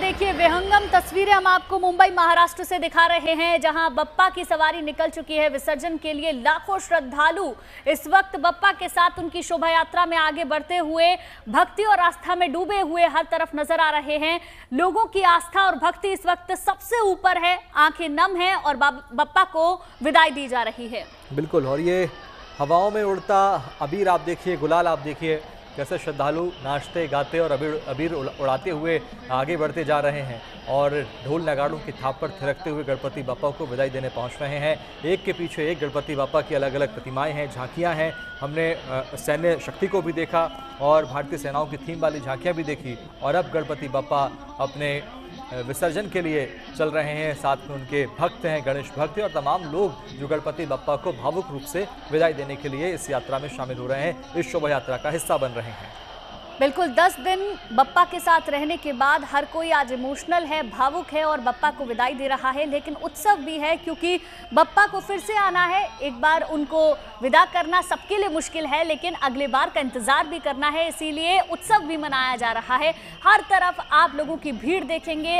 देखिए विहंगम तस्वीरें हम आपको मुंबई महाराष्ट्र से दिखा रहे हैं, जहां बप्पा की सवारी निकल चुकी है विसर्जन के लिए। लाखों श्रद्धालु इस वक्त बप्पा के साथ उनकी शोभा यात्रा में आगे बढ़ते हुए भक्ति और आस्था में डूबे हुए हर तरफ नजर आ रहे हैं। लोगों की आस्था और भक्ति इस वक्त सबसे ऊपर है, आंखें नम हैं और बप्पा को विदाई दी जा रही है। बिल्कुल, और ये हवाओं में उड़ता अबीर आप देखिए, गुलाल आप देखिए, कैसे श्रद्धालु नाचते गाते और अबीर उड़ाते हुए आगे बढ़ते जा रहे हैं और ढोल नगाड़ों की थाप पर थिरकते हुए गणपति बप्पा को विदाई देने पहुंच रहे हैं। एक के पीछे एक गणपति बप्पा की अलग अलग प्रतिमाएं हैं, झांकियां हैं। हमने सैन्य शक्ति को भी देखा और भारतीय सेनाओं की थीम वाली झांकियां भी देखी और अब गणपति बप्पा अपने विसर्जन के लिए चल रहे हैं। साथ में उनके भक्त हैं, गणेश भक्त और तमाम लोग जो गणपति बप्पा को भावुक रूप से विदाई देने के लिए इस यात्रा में शामिल हो रहे हैं, इस शोभा यात्रा का हिस्सा बन रहे हैं। बिल्कुल, 10 दिन बप्पा के साथ रहने के बाद हर कोई आज इमोशनल है, भावुक है और बप्पा को विदाई दे रहा है। लेकिन उत्सव भी है क्योंकि बप्पा को फिर से आना है। एक बार उनको विदा करना सबके लिए मुश्किल है, लेकिन अगले बार का इंतजार भी करना है, इसीलिए उत्सव भी मनाया जा रहा है। हर तरफ आप लोगों की भीड़ देखेंगे।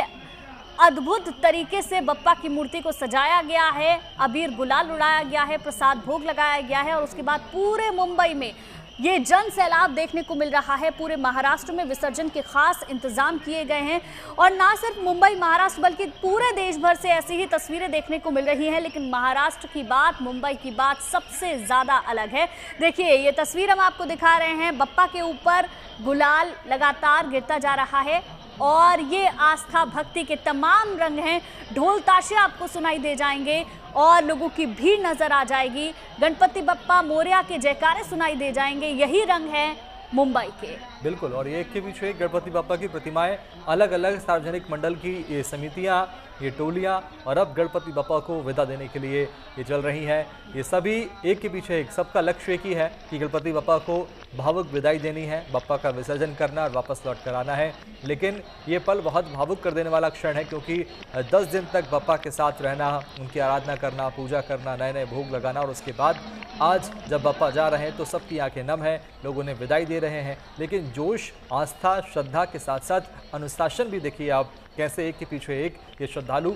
अद्भुत तरीके से बप्पा की मूर्ति को सजाया गया है, अबीर गुलाल उड़ाया गया है, प्रसाद भोग लगाया गया है और उसके बाद पूरे मुंबई में ये जन सैलाब देखने को मिल रहा है। पूरे महाराष्ट्र में विसर्जन के खास इंतजाम किए गए हैं और ना सिर्फ मुंबई महाराष्ट्र बल्कि पूरे देश भर से ऐसी ही तस्वीरें देखने को मिल रही हैं। लेकिन महाराष्ट्र की बात, मुंबई की बात सबसे ज़्यादा अलग है। देखिए ये तस्वीर हम आपको दिखा रहे हैं, बप्पा के ऊपर गुलाल लगातार गिरता जा रहा है और ये आस्था भक्ति के तमाम रंग हैं। ढोल ताशे आपको सुनाई दे जाएंगे और लोगों की भीड़ नजर आ जाएगी। गणपति बप्पा मोरया के जयकारे सुनाई दे जाएंगे। यही रंग है मुंबई के। बिल्कुल, और एक के पीछे एक गणपति बप्पा की प्रतिमाएं, अलग अलग सार्वजनिक मंडल की ये समितियां, ये टोलियां और अब गणपति बप्पा को विदा देने के लिए ये चल रही हैं। ये सभी एक के पीछे एक, सबका लक्ष्य एक ही है कि गणपति बप्पा को भावुक विदाई देनी है, बप्पा का विसर्जन करना और वापस लौट कर आना है। लेकिन ये पल बहुत भावुक कर देने वाला क्षण है क्योंकि 10 दिन तक बप्पा के साथ रहना, उनकी आराधना करना, पूजा करना, नए नए भोग लगाना और उसके बाद आज जब बप्पा जा रहे हैं तो सबकी आंखें नम हैं, लोग उन्हें विदाई दे रहे हैं। लेकिन जोश, आस्था, श्रद्धा के साथ साथ अनुशासन भी देखिए आप, कैसे एक के पीछे एक ये श्रद्धालु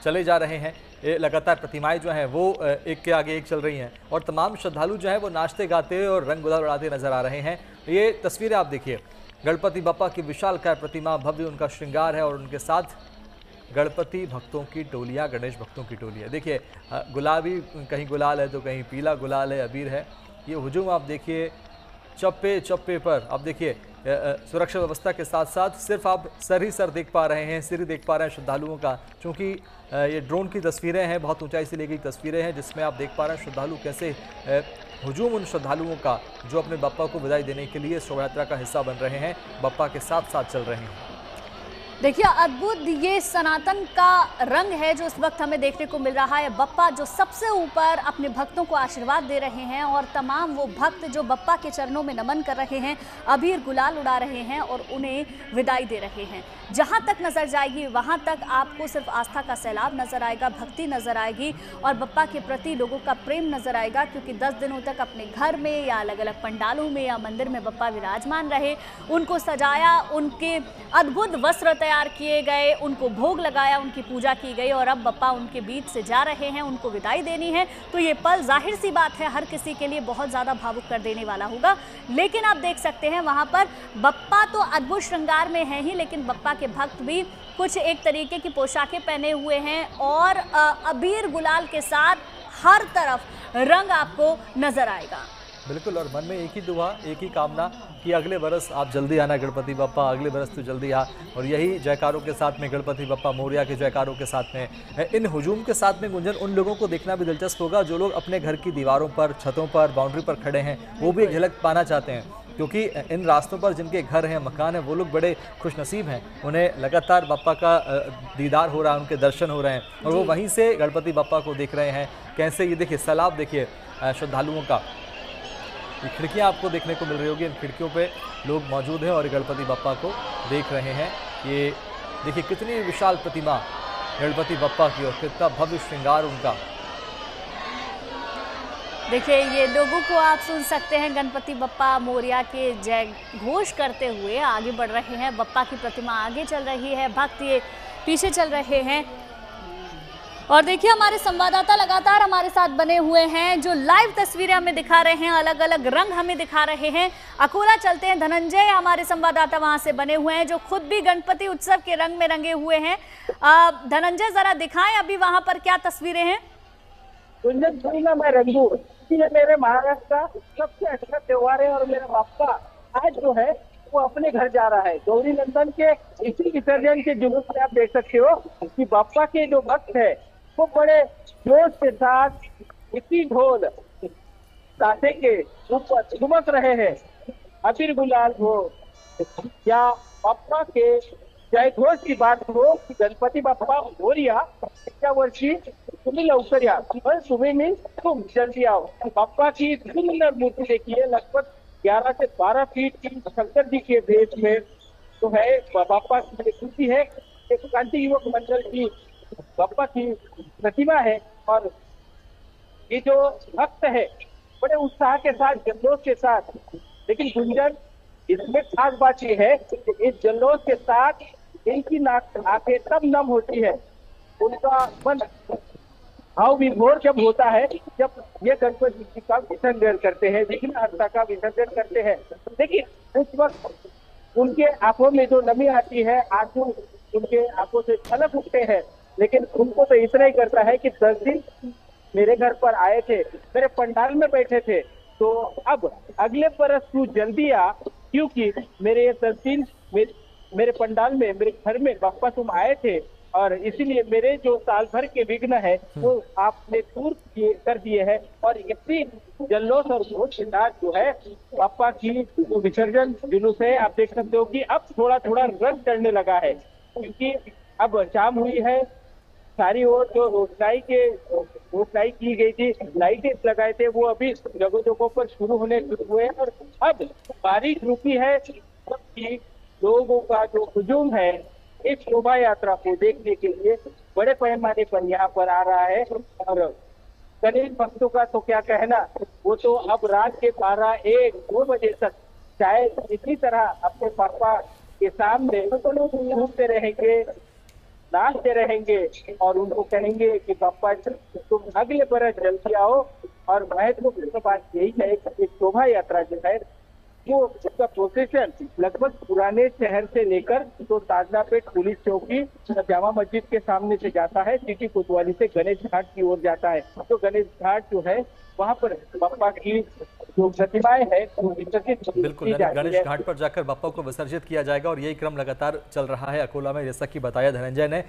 चले जा रहे हैं। ये लगातार प्रतिमाएं जो हैं वो एक के आगे एक चल रही हैं और तमाम श्रद्धालु जो हैं वो नाचते गाते और रंग गुलाल उड़ाते नजर आ रहे हैं। ये तस्वीरें आप देखिए, गणपति बप्पा की विशालकाय प्रतिमा, भव्य उनका श्रृंगार है और उनके साथ गणपति भक्तों की टोलियां, गणेश भक्तों की टोलियां। देखिए गुलाबी, कहीं गुलाल है तो कहीं पीला गुलाल है, अबीर है। ये हुजूम आप देखिए, चप्पे चप्पे पर आप देखिए सुरक्षा व्यवस्था के साथ साथ सिर्फ आप सर ही सर देख पा रहे हैं, सिर ही देख पा रहे हैं श्रद्धालुओं का, क्योंकि ये ड्रोन की तस्वीरें हैं, बहुत ऊंचाई से ली गई तस्वीरें हैं जिसमें आप देख पा रहे हैं श्रद्धालु कैसे हुजूम उन श्रद्धालुओं का जो अपने बप्पा को विदाई देने के लिए शोभा यात्रा का हिस्सा बन रहे हैं, बप्पा के साथ साथ चल रहे हैं। देखिए अद्भुत ये सनातन का रंग है जो इस वक्त हमें देखने को मिल रहा है। बप्पा जो सबसे ऊपर अपने भक्तों को आशीर्वाद दे रहे हैं और तमाम वो भक्त जो बप्पा के चरणों में नमन कर रहे हैं, अबीर गुलाल उड़ा रहे हैं और उन्हें विदाई दे रहे हैं। जहां तक नजर जाएगी वहां तक आपको सिर्फ आस्था का सैलाब नजर आएगा, भक्ति नजर आएगी और बप्पा के प्रति लोगों का प्रेम नजर आएगा, क्योंकि 10 दिनों तक अपने घर में या अलग अलग पंडालों में या मंदिर में बप्पा विराजमान रहे, उनको सजाया, उनके अद्भुत वस्त्र तैयार किए गए, उनको भोग लगाया, उनकी पूजा की गई और अब बप्पा उनके बीच से जा रहे हैं, उनको विदाई देनी है। तो ये पल जाहिर सी बात है हर किसी के लिए बहुत ज़्यादा भावुक कर देने वाला होगा। लेकिन आप देख सकते हैं वहाँ पर बप्पा तो अद्भुत श्रृंगार में है ही, लेकिन बप्पा के भक्त भी कुछ एक तरीके की पोशाकें पहने हुए हैं और अबीर गुलाल के साथ हर तरफ रंग आपको नजर आएगा। बिल्कुल, और मन में एक ही दुआ, एक ही कामना कि अगले बरस आप जल्दी आना गणपति बप्पा, अगले बरस तो जल्दी आ। और यही जयकारों के साथ में गणपति बप्पा मोरया के जयकारों के साथ में इन हुजूम के साथ में गुंजन उन लोगों को देखना भी दिलचस्प होगा जो लोग अपने घर की दीवारों पर, छतों पर, बाउंड्री पर खड़े हैं, वो भी एक झलक पाना चाहते हैं क्योंकि इन रास्तों पर जिनके घर हैं, मकान हैं, वो लोग बड़े खुशनसीब हैं, उन्हें लगातार बप्पा का दीदार हो रहा है, उनके दर्शन हो रहे हैं और वो वहीं से गणपति बप्पा को देख रहे हैं। कैसे ये देखिए सैलाब देखिए श्रद्धालुओं का, ये खिड़कियाँ आपको देखने को मिल रही होगी, इन खिड़कियों पे लोग मौजूद हैं और गणपति बप्पा को देख रहे हैं। ये देखिए कितनी विशाल प्रतिमा गणपति बप्पा की और कितना भव्य श्रृंगार उनका। देखिए, ये लोगों को आप सुन सकते हैं गणपति बप्पा मोरिया के जय घोष करते हुए आगे बढ़ रहे हैं। बप्पा की प्रतिमा आगे चल रही है, भक्त ये पीछे चल रहे हैं। और देखिए, हमारे संवाददाता लगातार हमारे साथ बने हुए हैं, जो लाइव तस्वीरें हमें दिखा रहे हैं, अलग अलग रंग हमें दिखा रहे हैं। अकोला चलते हैं, धनंजय हमारे संवाददाता वहां से बने हुए हैं, जो खुद भी गणपति उत्सव के रंग में रंगे हुए हैं। धनंजय, जरा दिखाएं अभी वहां पर क्या तस्वीरें हैं। गुंजन थोड़ी ना मैं रंगू, ये मेरे महाराष्ट्र का सबसे अच्छा त्योहार है और मेरा बापा आज जो है वो अपने घर जा रहा है। गौरी नंदन के इसी विसर्जन के जुलूस में आप देख सकते हो कि बापा के जो भक्त है वो बड़े जोश के साथ इसी ढोल ताशे के ऊपर ठुमक रहे हैं। अबीर गुलाल हो या बापा के जय घोष की बात हो कि गणपती बाप्पा मोरया इतक्या वर्षी तुम्ही लवकर या, पण तुम्ही मीन्स तुम जल्दी आओ। बाप्पा की सुंदर मूर्ति देखिए, लगभग 11 से 12 फीट की शंकर जी के भेष में तो है बाप्पा की मूर्ति है। एक क्रांति युवक मंडल की बाप्पा की प्रतिमा है और ये जो भक्त है बड़े उत्साह के साथ, जल्लोष के साथ, लेकिन गुंजन इसमें खास बात यह है कि इस जल्लोष के साथ इनकी आंखें तब नम होती है, उनका मन भाव विभोर जब होता है जब ये गणपति जी का विसर्जन करते हैं, विघ्नहर्ता का विसर्जन करते हैं। लेकिन उस वक्त उनके आंखों में जो नमी आती है, आंसू उनके आंखों से छलक उठते हैं, लेकिन उनको तो इतना ही करता है कि 10 दिन मेरे घर पर आए थे, मेरे पंडाल में बैठे थे, तो अब अगले बरस तू जल्दी आ, क्योंकि मेरे ये 10 दिन मेरे पंडाल में, मेरे घर में बाप्पा तुम आए थे और इसीलिए मेरे जो साल भर के विघ्न है वो आपने दूर कर दिए हैं। और इतनी जल्लोष और घोष के साथ जो है बाप्पा की जो विसर्जन जुलूस है, आप देख सकते हो कि अब थोड़ा थोड़ा रंग चढ़ने लगा है, क्योंकि अब शाम हुई है। सारी ओर जो रोशनाई की गई थी, लाइटें लगाए थे, वो अभी जगह जगहों पर शुरू होने शुरू हुए और अब बारिश रुकी है, जबकि लोगों का जो हुजूम है इस शोभा यात्रा को देखने के लिए बड़े पैमाने पर यहाँ पर आ रहा है। और गणेश भक्तों का तो क्या कहना, वो तो अब रात के 12-1-2 बजे तक शायद इसी तरह अपने पापा के सामने घूमते रहेंगे, नाचते रहेंगे और उनको कहेंगे कि पापा तुम अगले बरस जल्दी आओ। और महत्वपूर्ण बात यही है कि शोभा यात्रा जो है वो उसका प्रोसेशन लगभग पुराने शहर से लेकर तो ताजनापेट पुलिस चौकी जामा मस्जिद के सामने से जाता है, सिटी कोतवाली से गणेश घाट की ओर जाता है। तो गणेश घाट जो है वहां पर बाप्पा की जो प्रतिमाएं है वो विसर्जित बिल्कुल, गणेश घाट पर जाकर बाप्पा को विसर्जित किया जाएगा और यही क्रम लगातार चल रहा है अकोला में, जैसा कि बताया धनंजय ने।